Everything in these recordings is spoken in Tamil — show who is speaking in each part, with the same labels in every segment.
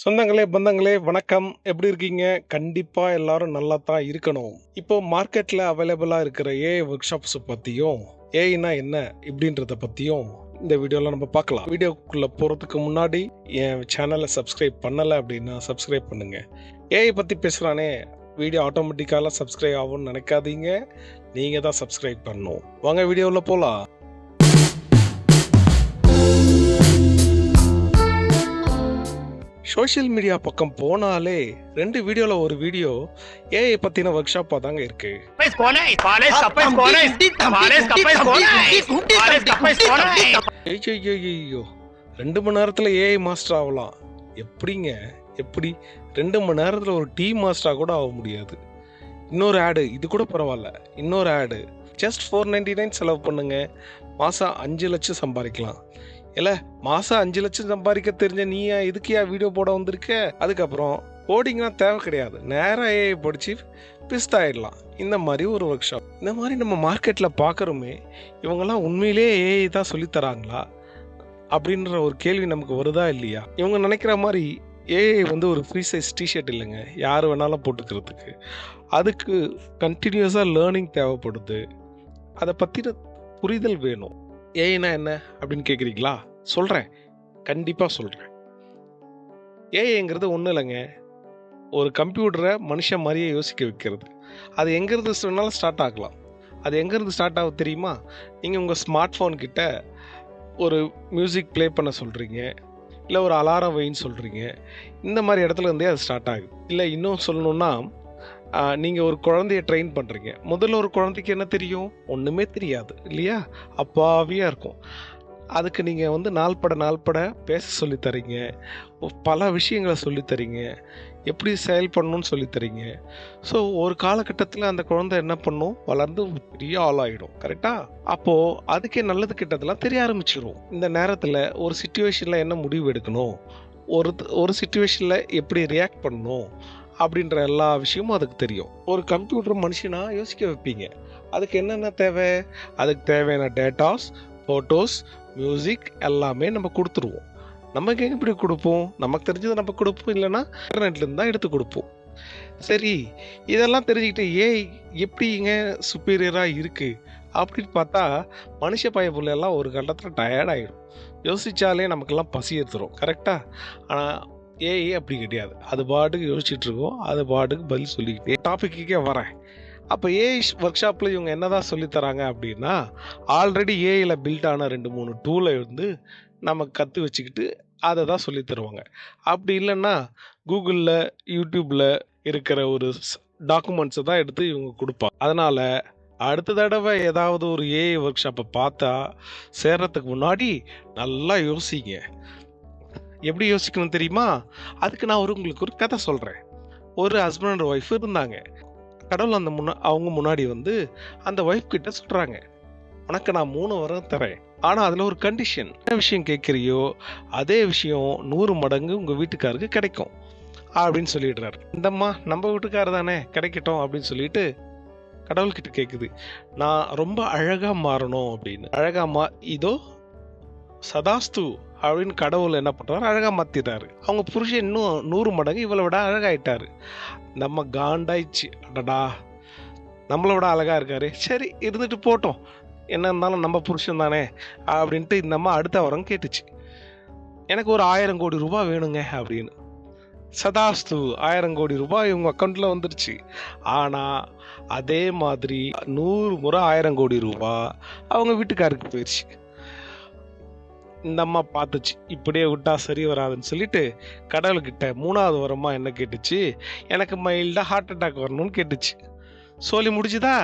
Speaker 1: சொந்தங்களே, பந்தங்களே வணக்கம். எப்படி இருக்கீங்க? கண்டிப்பா எல்லாரும் நல்லா தான் இருக்கணும். இப்போ மார்க்கெட்ல அவைலபிளா இருக்கிற ஏஐ ஒர்க் ஷாப்ஸ் பத்தியும், ஏஐனா என்ன இப்படின்றத பத்தியும் இந்த வீடியோல நம்ம பார்க்கலாம். வீடியோக்குள்ள போறதுக்கு முன்னாடி என் சேனலை சப்ஸ்கிரைப் பண்ணல அப்படின்னா சப்ஸ்கிரைப் பண்ணுங்க. ஏஐ பத்தி பேசுறானே, வீடியோ ஆட்டோமேட்டிக்கால சப்ஸ்கிரைப் ஆகும்னு நினைக்காதீங்க. நீங்க தான் சப்ஸ்கிரைப் பண்ணணும். வாங்க வீடியோல போலாம். சோஷியல் மீடியா பக்கம் போனாலே 2 வீடியோல ஒரு வீடியோ ஏஐ பத்தின ஒர்க் ஷாப்பா தாங்க இருக்கு. ஐயோ 2 மணி நேரத்துல ஏஐ மாஸ்டர் ஆகலாம். எப்படிங்க? எப்படி 2 மணி நேரத்துல ஒரு டீ மாஸ்டரா கூட ஆக முடியாது. இன்னொரு ஆடு, இது கூட பரவாயில்ல. இன்னொரு ஆடு, ஜஸ்ட் 499 செலவு பண்ணுங்க, மாசம் 5 லட்சம் சம்பாதிக்கலாம். இல்ல, மாசம் 5 லட்சம் சம்பாதிக்க தெரிஞ்ச நீ இதுக்கு வீடியோ போட வந்திருக்க? அதுக்கப்புறம் கோடிங்லாம் தேவை கிடையாது, நேரம் ஏஐ படிச்சு பிஸ்தாயிடலாம். இந்த மாதிரி ஒரு ஒர்க் ஷாப். இந்த மாதிரி நம்ம மார்க்கெட்ல பாக்குறோமே, இவங்கெல்லாம் உண்மையிலே ஏஐ தான் சொல்லித்தராங்களா அப்படின்ற ஒரு கேள்வி நமக்கு வருதா இல்லையா? இவங்க நினைக்கிற மாதிரி ஏஐ வந்து ஒரு ஃப்ரீ சைஸ் டிஷர்ட் இல்லைங்க, யார் வேணாலும் போட்டுக்கிறதுக்கு. அதுக்கு கண்டினியூஸாக லேர்னிங் தேவைப்படுது. அதை பற்றின புரிதல் வேணும். ஏஐனா என்ன அப்படின்னு கேட்குறீங்களா? சொல்கிறேன், கண்டிப்பாக சொல்கிறேன். ஏஐங்கிறது ஒன்றும் இல்லைங்க, ஒரு கம்ப்யூட்டரை மனுஷன் மாதிரியே யோசிக்க வைக்கிறது. அது எங்கேருந்து சொன்னாலும் ஸ்டார்ட் ஆகலாம். அது எங்கேருந்து ஸ்டார்ட் ஆகும் தெரியுமா? நீங்கள் உங்கள் ஸ்மார்ட் ஃபோன் கிட்ட ஒரு மியூசிக் ப்ளே பண்ண சொல்கிறீங்க, இல்லை ஒரு அலாரம் வைன்னு சொல்கிறீங்க. இந்த மாதிரி இடத்துல இருந்தே அது ஸ்டார்ட் ஆகுது. இல்லை இன்னும் சொல்லணுன்னா, நீங்கள் ஒரு குழந்தைய ட்ரெயின் பண்ணுறீங்க. முதல்ல ஒரு குழந்தைக்கு என்ன தெரியும்? ஒன்றுமே தெரியாது இல்லையா? அப்பாவியாக இருக்கும். அதுக்கு நீங்கள் வந்து நாள்பட பேச சொல்லித்தரீங்க, பல விஷயங்களை சொல்லித்தரீங்க, எப்படி செயல்படணும்னு சொல்லித்தரீங்க. ஸோ ஒரு காலகட்டத்தில் அந்த குழந்தை என்ன பண்ணும்? வளர்ந்து பெரிய ஆளாகிடும். கரெக்டாக? அப்போது அதுக்கே நல்லது கெட்டதெல்லாம் தெரிய ஆரம்பிச்சிடும். இந்த நேரத்தில் ஒரு சிச்சுவேஷனில் என்ன முடிவு எடுக்கணும், ஒரு சிச்சுவேஷனில் எப்படி ரியாக்ட் பண்ணணும் அப்படின்ற எல்லா விஷயமும் அதுக்கு தெரியும். ஒரு கம்ப்யூட்டர் மனுஷனா யோசிக்க வைப்பீங்க. அதுக்கு என்னென்ன தேவை? அதுக்கு தேவையான டேட்டாஸ், ஃபோட்டோஸ், மியூசிக் எல்லாமே நம்ம கொடுத்துருவோம். நமக்கு எப்படி கொடுப்போம்? நமக்கு தெரிஞ்சதை நம்ம கொடுப்போம், இல்லைன்னா இன்டர்நெட்லேருந்து தான் எடுத்து கொடுப்போம். சரி, இதெல்லாம் தெரிஞ்சுக்கிட்டு ஏஐ எப்படிங்க சுப்பீரியராக இருக்குது அப்படின்னு பார்த்தா, மனுஷ பயப்புள்ள எல்லாம் ஒரு கட்டத்தில் டயர்டாகிடும். யோசித்தாலே நமக்கெல்லாம் பசி எடுத்துரும். கரெக்டாக? ஆனால் ஏஐ அப்படி கிடையாது. அது பாட்டுக்கு யோசிச்சுட்டு இருக்கோம், அது பாட்டுக்கு பதில் சொல்லிக்கிட்டே. டாபிக்கே வரேன். அப்போ ஏஐ ஒர்க் ஷாப்பில் இவங்க என்ன தான் சொல்லித்தராங்க அப்படின்னா, ஆல்ரெடி ஏஐயில் பில்ட் ஆன 2-3 டூலை வந்து நம்ம கற்று வச்சுக்கிட்டு அதை தான் சொல்லி தருவாங்க. அப்படி இல்லைன்னா கூகுளில், யூடியூப்பில் இருக்கிற ஒரு டாக்குமெண்ட்ஸை தான் எடுத்து இவங்க கொடுப்பாங்க. அதனால் அடுத்த தடவை ஏதாவது ஒரு ஏஐ ஒர்க் ஷாப்பை பார்த்தா சேர்றதுக்கு முன்னாடி நல்லா யோசிங்க. எப்படி யோசிக்கணும் தெரியுமா? அதுக்கு நான் உங்களுக்கு ஒரு கதை சொல்கிறேன். ஒரு ஹஸ்பண்ட் அண்ட் ஒய்ஃப் இருந்தாங்க. கடவுள் அவங்க முன்னாடி வந்து அந்த ஒய்ஃப் கிட்ட சொல்கிறாங்க, உனக்கு நான் 3 வரம் தரேன், ஆனால் அதில் ஒரு கண்டிஷன். என்ன விஷயம் கேட்குறியோ அதே விஷயம் 100 மடங்கு உங்கள் வீட்டுக்காருக்கு கிடைக்கும் அப்படின்னு சொல்லிடுறாரு. இந்தம்மா நம்ம வீட்டுக்காரர் தானே, கிடைக்கட்டும் அப்படின்னு சொல்லிட்டு கடவுள்கிட்ட கேட்குது, நான் ரொம்ப அழகாக மாறணும் அப்படின்னு. இதோ சதாஸ்து அப்படின்னு கடவுள் என்ன பண்ணுறாரு? அழகாக மாற்றிடுறாரு. அவங்க புருஷன் இன்னும் 100 மடங்கு இவளை விட அழகாயிட்டாரு. நம்ம காண்டாயிடுச்சு, அடடா நம்மளை விட அழகாக இருக்காரு, சரி இருந்துட்டு போட்டோம், என்ன இருந்தாலும் நம்ம புருஷன் தானே அப்படின்ட்டு இந்த அம்மா அடுத்த வரம் கேட்டுச்சு, எனக்கு ஒரு 1000 கோடி ரூபாய் வேணுங்க அப்படின்னு. சதாஸ்து 1000 கோடி ரூபாய் இவங்க அக்கௌண்ட்டில் வந்துருச்சு. ஆனால் அதே மாதிரி 100 முறை 1000 கோடி ரூபாய் அவங்க வீட்டுக்காருக்கு போயிடுச்சு. இந்த அம்மா பார்த்துச்சு, இப்படியே விட்டா சரி வராதுன்னு சொல்லிட்டு கடவுள்கிட்ட 3வது வரமா என்ன கேட்டுச்சு? எனக்கு மைல்டாக ஹார்ட் அட்டாக் வரணும்னு கேட்டுச்சு. சொல்லி முடிச்சுதா?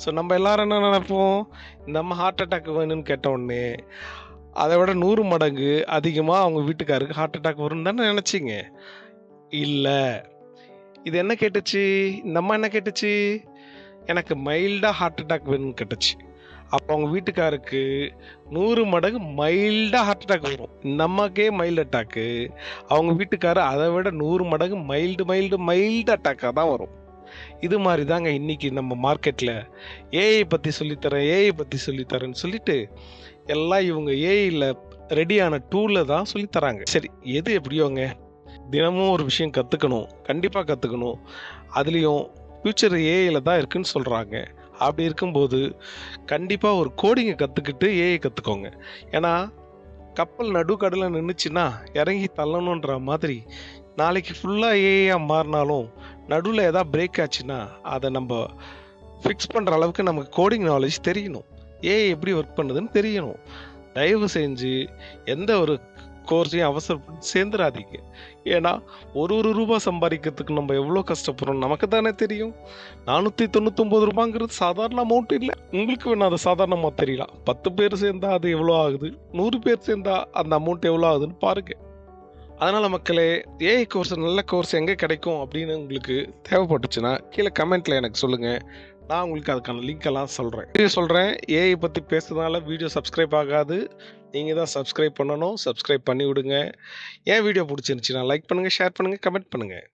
Speaker 1: ஸோ நம்ம எல்லாரும் என்ன நினைப்போம்? இந்த அம்மா ஹார்ட் அட்டாக் வேணும்னு கேட்ட உடனே அதை விட 100 மடங்கு அதிகமாக அவங்க வீட்டுக்காருக்கு ஹார்ட் அட்டாக் வரும்னு தானே நினச்சிங்க? இல்லை, இது என்ன கேட்டுச்சு? இந்த அம்மா என்ன கேட்டுச்சு? எனக்கு மைல்டாக ஹார்ட் அட்டாக் வேணும்னு கேட்டுச்சு. அப்போ அவங்க வீட்டுக்காருக்கு 100 மடங்கு மைல்டாக ஹார்ட் அட்டாக் வரும். இந்த அம்மாக்கே மைல்டு அட்டாக்கு, அவங்க வீட்டுக்காரர் அதை விட 100 மடங்கு மைல்டு அட்டாக்காக தான் வரும். இது மாதிரி தாங்க இன்னைக்கு நம்ம மார்க்கெட்டில் ஏஐ பற்றி சொல்லித்தரேன்னு சொல்லிட்டு எல்லாம் இவங்க ஏஐயில் ரெடியான டூலில் தான் சொல்லித்தராங்க. சரி, எது எப்படியோங்க, தினமும் ஒரு விஷயம் கற்றுக்கணும், கண்டிப்பாக கற்றுக்கணும். அதுலேயும் ஃப்யூச்சர் ஏஐயில் தான் இருக்குன்னு சொல்கிறாங்க. அப்படி இருக்கும்போது கண்டிப்பாக ஒரு கோடிங்கை கற்றுக்கிட்டு ஏஐ கற்றுக்கோங்க. ஏன்னா கப்பல் நடுக்கடலில் நின்றுச்சுன்னா இறங்கி தள்ளணுன்ற மாதிரி நாளைக்கு ஃபுல்லாக ஏஐயாக மாறினாலும் நடுவில் எதாவது பிரேக் ஆச்சுன்னா அதை நம்ம ஃபிக்ஸ் பண்ணுற அளவுக்கு நமக்கு கோடிங் நாலேஜ் தெரியணும். ஏஐ எப்படி ஒர்க் பண்ணுதுன்னு தெரியணும். தயவு செஞ்சு எந்த ஒரு கோர்ஸையும் அவசரப்பட்டு சேர்ந்துடாதீங்க. ஏன்னா ஒரு ரூபா சம்பாதிக்கிறதுக்கு நம்ம எவ்வளோ கஷ்டப்படுறோம் நமக்கு தானே தெரியும். 499 ரூபாங்கிறது சாதாரண அமௌண்ட் இல்லை. உங்களுக்கு வேணா அது சாதாரணமாக தெரியலாம். 10 பேர் சேர்ந்தா அது எவ்வளோ ஆகுது, 100 பேர் சேர்ந்தா அந்த அமௌண்ட் எவ்வளோ ஆகுதுன்னு பாருங்க. அதனால் மக்களே, ஏஐ கோர்ஸ் நல்ல கோர்ஸ் எங்கே கிடைக்கும் அப்படின்னு உங்களுக்கு தேவைப்பட்டுச்சுன்னா கீழே கமெண்ட்டில் எனக்கு சொல்லுங்கள். நான் உங்களுக்கு அதுக்கான லிங்க் எல்லாம் சொல்கிறேன். ஏஐ பற்றி பேசுறதுனால வீடியோ சப்ஸ்கிரைப் ஆகாது. நீங்கள் தான் சப்ஸ்கிரைப் பண்ணணும். சப்ஸ்கிரைப் பண்ணி விடுங்க. ஏன் வீடியோ பிடிச்சிருந்துச்சுன்னா லைக் பண்ணுங்கள், ஷேர் பண்ணுங்கள், கமெண்ட் பண்ணுங்கள்.